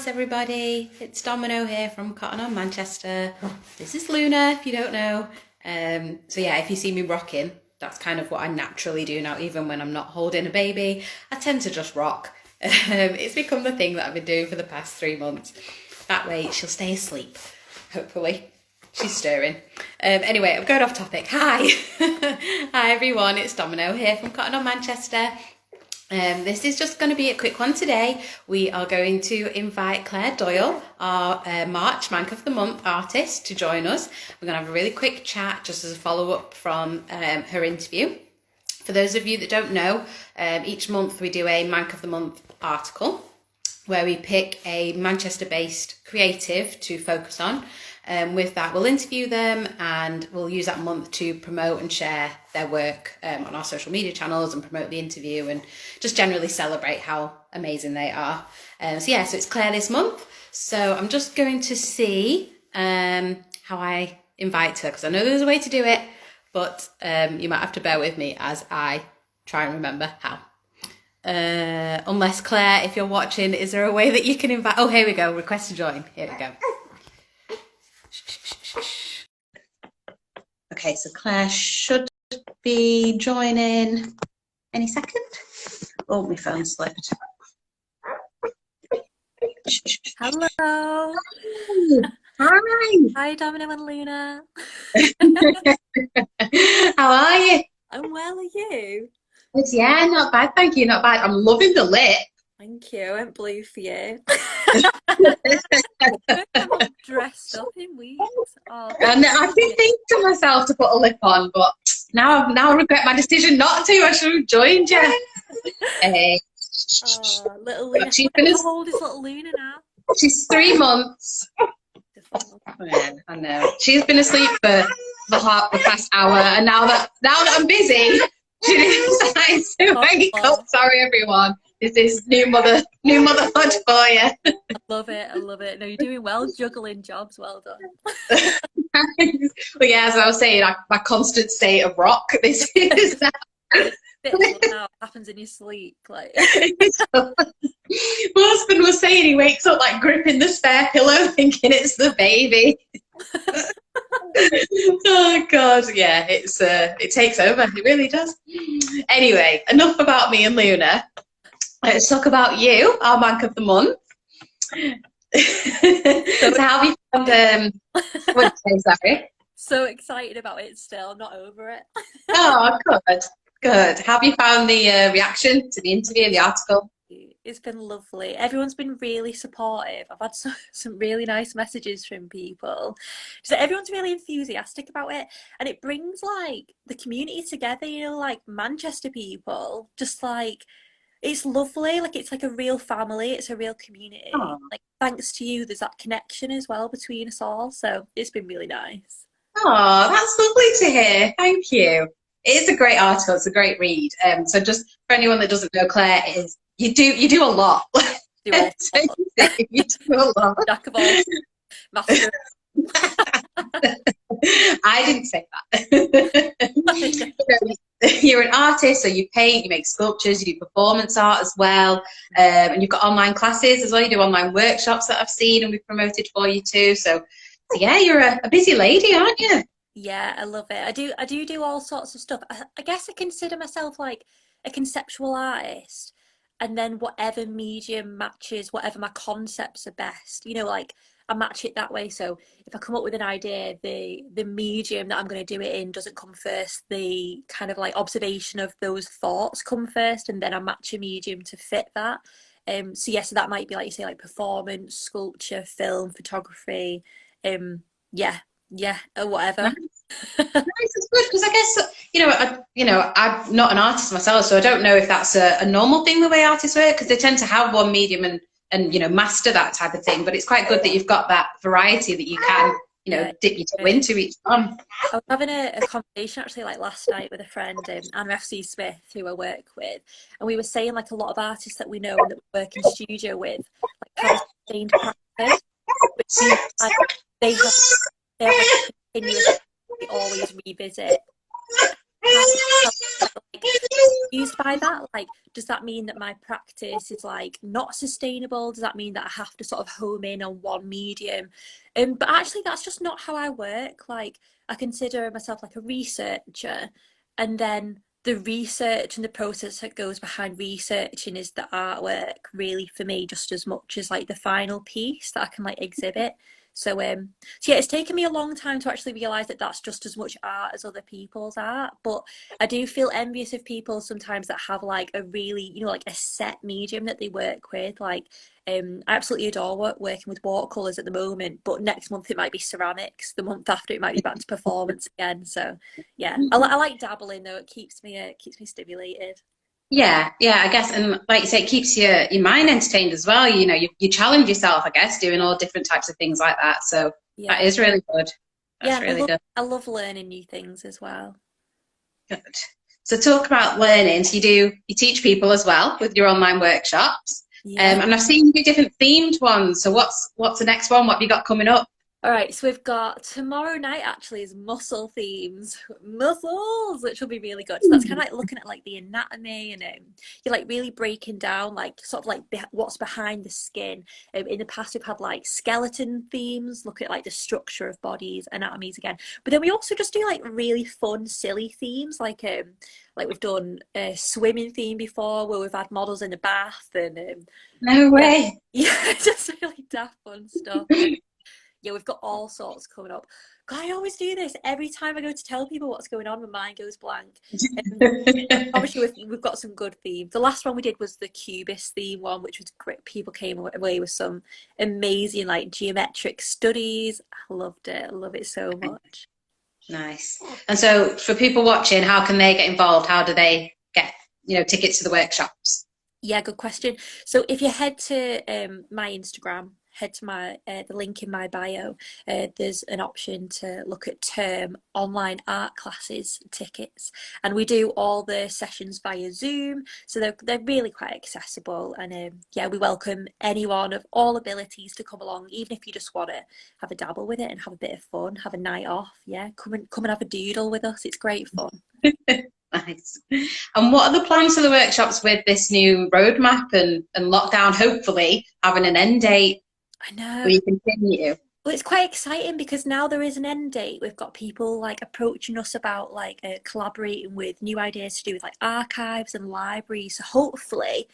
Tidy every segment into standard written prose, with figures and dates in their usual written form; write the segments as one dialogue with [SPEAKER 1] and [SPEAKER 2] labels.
[SPEAKER 1] artists, everybody. It's Domino here from Cotton on Manchester. This is Luna, if you don't know. So yeah, if you see me rocking, that's kind of what I naturally do now, even when I'm not holding a baby. I tend to just rock. It's become the thing that I've been doing for the past 3 months. That way she'll stay asleep, hopefully. She's stirring. Anyway, I'm going off topic. Hi. Hi everyone, it's Domino here from Cotton on Manchester. This is just going to be a quick one today. We are going to invite Klaire Doyle, our March Manc of the Month artist, to join us. We're going to have a really quick chat just as a follow-up from her interview. For those of you that don't know, each month we do a Manc of the Month article where we pick a Manchester-based creative to focus on. With that, we'll interview them and we'll use that month to promote and share their work on our social media channels and promote the interview and just generally celebrate how amazing they are. So it's Klaire this month. So I'm just going to see how I invite her, because I know there's a way to do it, but you might have to bear with me as I try and remember how. Unless, Klaire, if you're watching, is there a way that you can invite? Oh, here we go. Request to join. Here we go. Okay, so Klaire should be joining any second. Oh, my phone slipped.
[SPEAKER 2] Hello.
[SPEAKER 1] Hi.
[SPEAKER 2] Hi, Domino and Luna.
[SPEAKER 1] How are you?
[SPEAKER 2] I'm well, are you?
[SPEAKER 1] Yeah, not bad, thank you, not bad. I'm loving the lip.
[SPEAKER 2] Thank you. I went blue for you. I'm all dressed up in weeks. Oh,
[SPEAKER 1] And I did think to myself to put a lip on, but now I regret my decision not to. I should have joined you.
[SPEAKER 2] Oh, little Luna. How old is little Luna now?
[SPEAKER 1] She's 3 months. Yeah, I know. She's been asleep for the past hour, and now that I'm busy, she decides to wake up. Sorry, everyone. This is new motherhood for you.
[SPEAKER 2] I love it. I love it. No, you're doing well, juggling jobs. Well done.
[SPEAKER 1] Well, yeah, as I was saying, my constant state of rock. This is
[SPEAKER 2] now happens in your sleep, like.
[SPEAKER 1] My husband was saying he wakes up like gripping the spare pillow, thinking it's the baby. Oh God, yeah, it takes over. It really does. Anyway, enough about me and Luna. Let's talk about you, our Manc of the Month. So how have you found? What did you say, sorry?
[SPEAKER 2] So excited about it still. I'm not over it.
[SPEAKER 1] Oh, good. How have you found the reaction to the interview and the article?
[SPEAKER 2] It's been lovely. Everyone's been really supportive. I've had some really nice messages from people. So everyone's really enthusiastic about it, and it brings like the community together, you know, like Manchester people. Just like, it's lovely. Like, it's like a real family. It's a real community.
[SPEAKER 1] Oh.
[SPEAKER 2] Like, thanks to you, there's that connection as well between us all. So it's been really nice.
[SPEAKER 1] Oh, that's lovely to hear. Thank you. It is a great article. It's a great read. So just for anyone that doesn't know, Klaire is you do a lot.
[SPEAKER 2] You
[SPEAKER 1] do a lot.
[SPEAKER 2] Jack of all, master.
[SPEAKER 1] I didn't say that. You're an artist, so you paint, you make sculptures, you do performance art as well, and you've got online classes as well. You do online workshops that I've seen and we've promoted for you too. So yeah, you're a busy lady, aren't you?
[SPEAKER 2] Yeah, I love it. I do all sorts of stuff. I guess I consider myself like a conceptual artist, and then whatever medium matches whatever my concepts are best. You know, like I match it that way. So if I come up with an idea, the medium that I'm going to do it in doesn't come first. The kind of like observation of those thoughts come first, and then I match a medium to fit that. So yes, that might be like you say, like performance, sculpture, film, photography. Or whatever.
[SPEAKER 1] Nice, it's good because I guess I'm not an artist myself, so I don't know if that's a normal thing the way artists work, because they tend to have one medium and master that type of thing. But it's quite good that you've got that variety that you can dip your toe into each one.
[SPEAKER 2] I was having a conversation actually like last night with a friend, Anne F.C. Smith, who I work with, and we were saying like a lot of artists that we know and that we work in studio with like have a sustained practice, which means like, they have like, continuous, they always revisit how like used by that? Like, does that mean that my practice is like not sustainable? Does that mean that I have to sort of home in on one medium? But actually, that's just not how I work. Like, I consider myself like a researcher, and then the research and the process that goes behind researching is the artwork really for me just as much as like the final piece that I can like exhibit. So yeah, it's taken me a long time to actually realize that that's just as much art as other people's art. But I do feel envious of people sometimes that have like a really, like a set medium that they work with. Like, I absolutely adore working with watercolors at the moment, but next month it might be ceramics. The month after it might be back to performance again. So yeah, I like dabbling though. It keeps me stimulated.
[SPEAKER 1] Yeah, yeah, I guess, and like you say, it keeps your mind entertained as well. You challenge yourself, I guess, doing all different types of things like that. So that
[SPEAKER 2] Yeah,
[SPEAKER 1] is really good.
[SPEAKER 2] yeah,
[SPEAKER 1] That's
[SPEAKER 2] and
[SPEAKER 1] really good.
[SPEAKER 2] I love learning new things as well.
[SPEAKER 1] Good. So talk about learning. So you teach people as well with your online workshops.
[SPEAKER 2] Yeah.
[SPEAKER 1] And I've seen you do different themed ones. So what's the next one? What have you got coming up?
[SPEAKER 2] All right, so we've got tomorrow night actually is muscle themes, muscles, which will be really good. So that's kind of like looking at like the anatomy and you're like really breaking down like sort of like what's behind the skin. In the past, we've had like skeleton themes, look at like the structure of bodies, anatomies again. But then we also just do like really fun, silly themes, like we've done a swimming theme before where we've had models in the bath and
[SPEAKER 1] No
[SPEAKER 2] yeah,
[SPEAKER 1] way.
[SPEAKER 2] yeah, just really daft fun stuff. Yeah, we've got all sorts coming up. God, I always do this every time I go to tell people what's going on. My mind goes blank. Um, Obviously, we've got some good themes. The last one we did was the Cubist theme one, which was great. People came away with some amazing like geometric studies. I loved it. I love it so much.
[SPEAKER 1] Nice. And so for people watching, how can they get involved? How do they get, tickets to the workshops?
[SPEAKER 2] Yeah, good question. So if you head to my Instagram, head to my the link in my bio, there's an option to look at term online art classes tickets, and we do all the sessions via Zoom, so they're really quite accessible. And yeah, we welcome anyone of all abilities to come along, even if you just want to have a dabble with it and have a bit of fun, have a night off. Yeah, come and have a doodle with us. It's great fun.
[SPEAKER 1] Nice. And what are the plans for the workshops with this new roadmap and lockdown, hopefully having an end date
[SPEAKER 2] I know.
[SPEAKER 1] where you continue?
[SPEAKER 2] Well, it's quite exciting because now there is an end date. We've got people like approaching us about like collaborating with new ideas to do with like archives and libraries. So hopefully,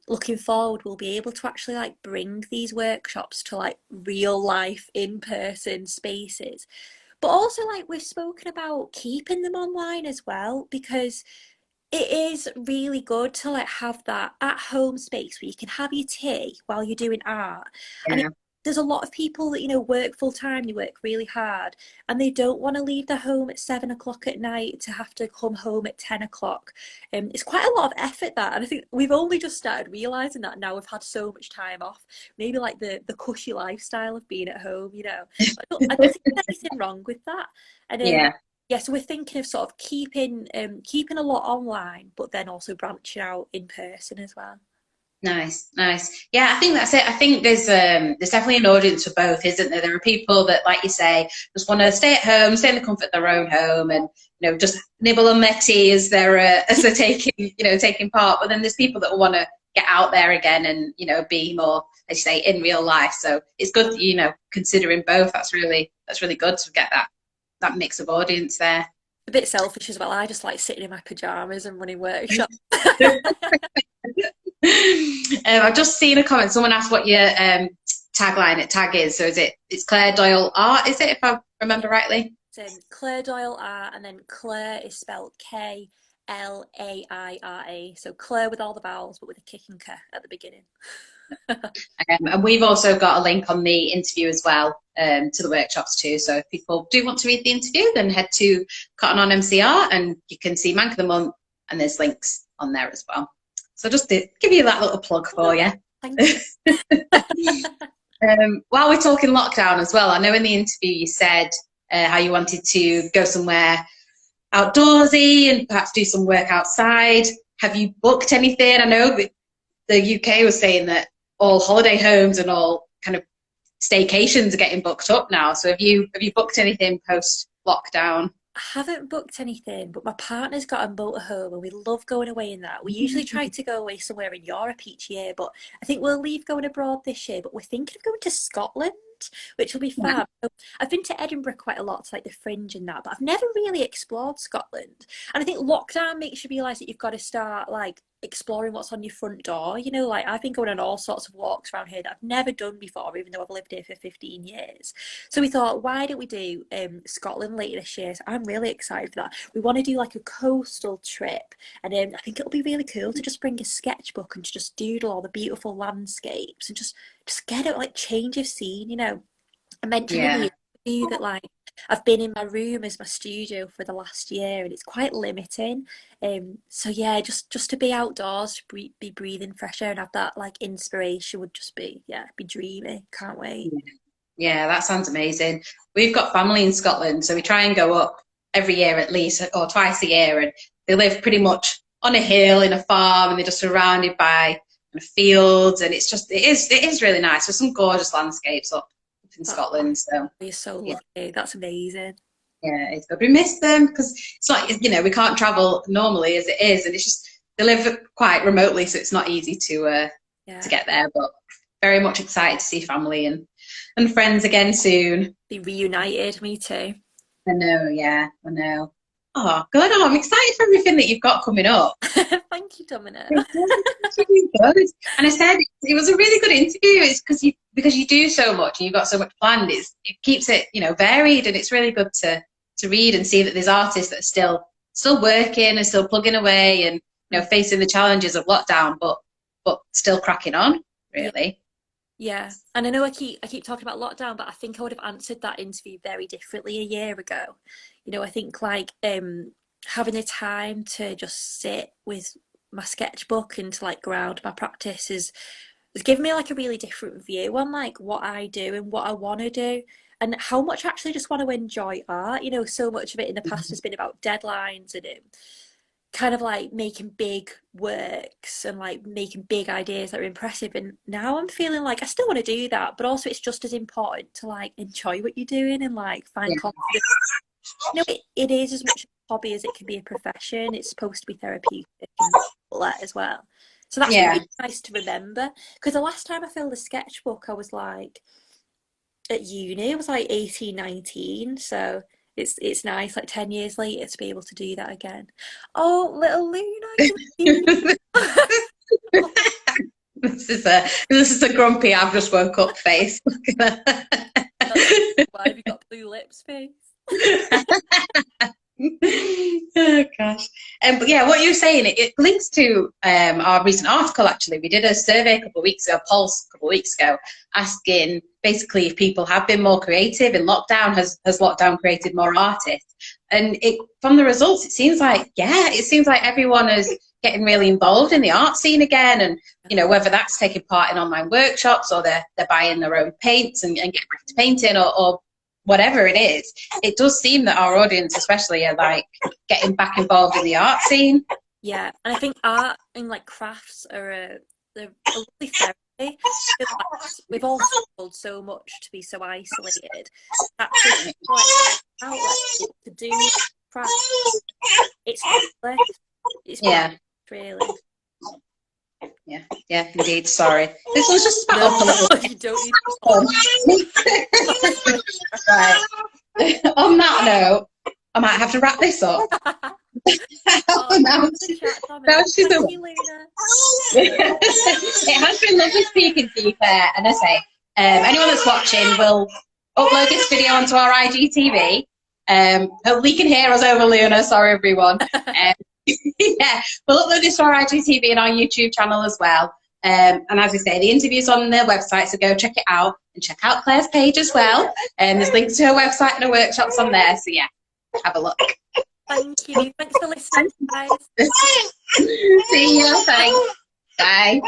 [SPEAKER 2] looking forward, we'll be able to actually like bring these workshops to like real life in-person spaces. But also like we've spoken about keeping them online as well because it is really good to like have that at home space where you can have your tea while you're doing art. And
[SPEAKER 1] Yeah.
[SPEAKER 2] there's a lot of people that work full time, they work really hard, and they don't want to leave their home at 7 o'clock at night to have to come home at 10 o'clock. It's quite a lot of effort that, and I think we've only just started realizing that now we've had so much time off. Maybe like the cushy lifestyle of being at home. I don't think there's anything wrong with that. And
[SPEAKER 1] Yeah.
[SPEAKER 2] yeah, so we're thinking of sort of keeping a lot online, but then also branching out in person as well.
[SPEAKER 1] Nice, nice. Yeah, I think that's it. I think there's definitely an audience for both, isn't there? There are people that, like you say, just want to stay at home, stay in the comfort of their own home, and just nibble on their tea as they're taking part. But then there's people that want to get out there again and be more, as you say, in real life. So it's good that considering both. That's really good to get that mix of audience there.
[SPEAKER 2] A bit selfish as well. I just like sitting in my pajamas and running workshops.
[SPEAKER 1] I've just seen a comment. Someone asked what your tag is. So it's Klaire Doyle art, is it, if I remember rightly?
[SPEAKER 2] It's Klaire Doyle art, and then Klaire is spelled Klaira. So Klaire with all the vowels, but with a kick and k at the beginning.
[SPEAKER 1] And we've also got a link on the interview as well to the workshops too. So if people do want to read the interview, then head to Cotton On MCR and you can see Manc of the Month, and there's links on there as well. So just to give you that little plug for you.
[SPEAKER 2] Thank you.
[SPEAKER 1] While we're talking lockdown as well, I know in the interview you said how you wanted to go somewhere outdoorsy and perhaps do some work outside. Have you booked anything? I know that the UK was saying that all holiday homes and all kind of staycations are getting booked up now. So have you booked anything post lockdown?
[SPEAKER 2] I haven't booked anything, but my partner's got a motorhome and we love going away in that. We usually try to go away somewhere in Europe each year, but I think we'll leave going abroad this year. But we're thinking of going to Scotland, which will be fab. So I've been to Edinburgh quite a lot, to like the Fringe and that, but I've never really explored Scotland. And I think lockdown makes you realise that you've got to start like exploring what's on your front door. You know, like I've been going on all sorts of walks around here that I've never done before, even though I've lived here for 15 years. So we thought, why don't we do Scotland later this year? So I'm really excited for that. We want to do like a coastal trip, and I think it'll be really cool to just bring a sketchbook and to just doodle all the beautiful landscapes and just get it like change of scene. You know, I mentioned in the interview that like I've been in my room as my studio for the last year, and it's quite limiting. So yeah, just to be outdoors, to be breathing fresh air and have that like inspiration would just be be dreamy. Can't wait.
[SPEAKER 1] Yeah, that sounds amazing. We've got family in Scotland, so we try and go up every year at least, or twice a year, and they live pretty much on a hill in a farm, and they're just surrounded by fields, and it is really nice. There's some gorgeous landscapes up in Scotland. So
[SPEAKER 2] you're so lucky. That's amazing.
[SPEAKER 1] Yeah, it's good. We miss them because it's like, we can't travel normally as it is, and it's just they live quite remotely, so it's not easy to get there. But very much excited to see family and friends again soon.
[SPEAKER 2] Be reunited. Me too.
[SPEAKER 1] I know. Yeah, I know. Oh, good. Oh, I'm excited for everything that you've got coming up.
[SPEAKER 2] Thank you, Dominic.
[SPEAKER 1] It's really good. And I said it was a really good interview. It's because you do so much and you've got so much planned. It keeps it varied, and it's really good to read and see that there's artists that are still working and still plugging away and facing the challenges of lockdown, but still cracking on. Really.
[SPEAKER 2] Yeah, and I know I keep talking about lockdown, but I think I would have answered that interview very differently a year ago. I think like having the time to just sit with my sketchbook and to like ground my practice has given me like a really different view on like what I do and what I want to do and how much I actually just want to enjoy art. So much of it in the past has been about deadlines and kind of like making big works and like making big ideas that are impressive, and now I'm feeling like I still want to do that, but also it's just as important to like enjoy what you're doing and like find confidence. It is as much a hobby as it can be a profession. It's supposed to be therapeutic and all that as well, so that's really nice to remember, because the last time I filled a sketchbook I was like at uni. I was like 18, 19, so it's nice, like 10 years later, to be able to do that again. Oh, little Luna.
[SPEAKER 1] This is a grumpy I've just woke up face.
[SPEAKER 2] Why have you got blue lips face?
[SPEAKER 1] Oh gosh. But yeah, what you're saying, it links to our recent article. Actually, we did a survey a pulse a couple of weeks ago, asking basically if people have been more creative in lockdown. Has lockdown created more artists? And from the results, it seems like everyone is getting really involved in the art scene again, and whether that's taking part in online workshops or they're buying their own paints and getting back to painting or whatever it is. It does seem that our audience especially are like getting back involved in the art scene. Yeah,
[SPEAKER 2] and I think art and like crafts are they're a lovely therapy. We've all struggled so much to be so isolated. That's like outlet to do crafts. It's really. Yeah, indeed. Sorry. This was just spat up a little. You don't need to. Right. On that note, I might have to wrap this up. It has been lovely speaking to you, Claire. And I say, anyone that's watching will upload this video onto our IGTV. Hopefully you can hear us over Luna. Sorry, everyone. Yeah, we'll upload this to our IGTV and our YouTube channel as well. And as I say, the interview's on their website, so go check it out and check out Claire's page as well. There's links to her website and her workshops on there, so yeah, have a look. Thank you. Thanks for listening, guys.
[SPEAKER 1] See you. Thanks. Bye.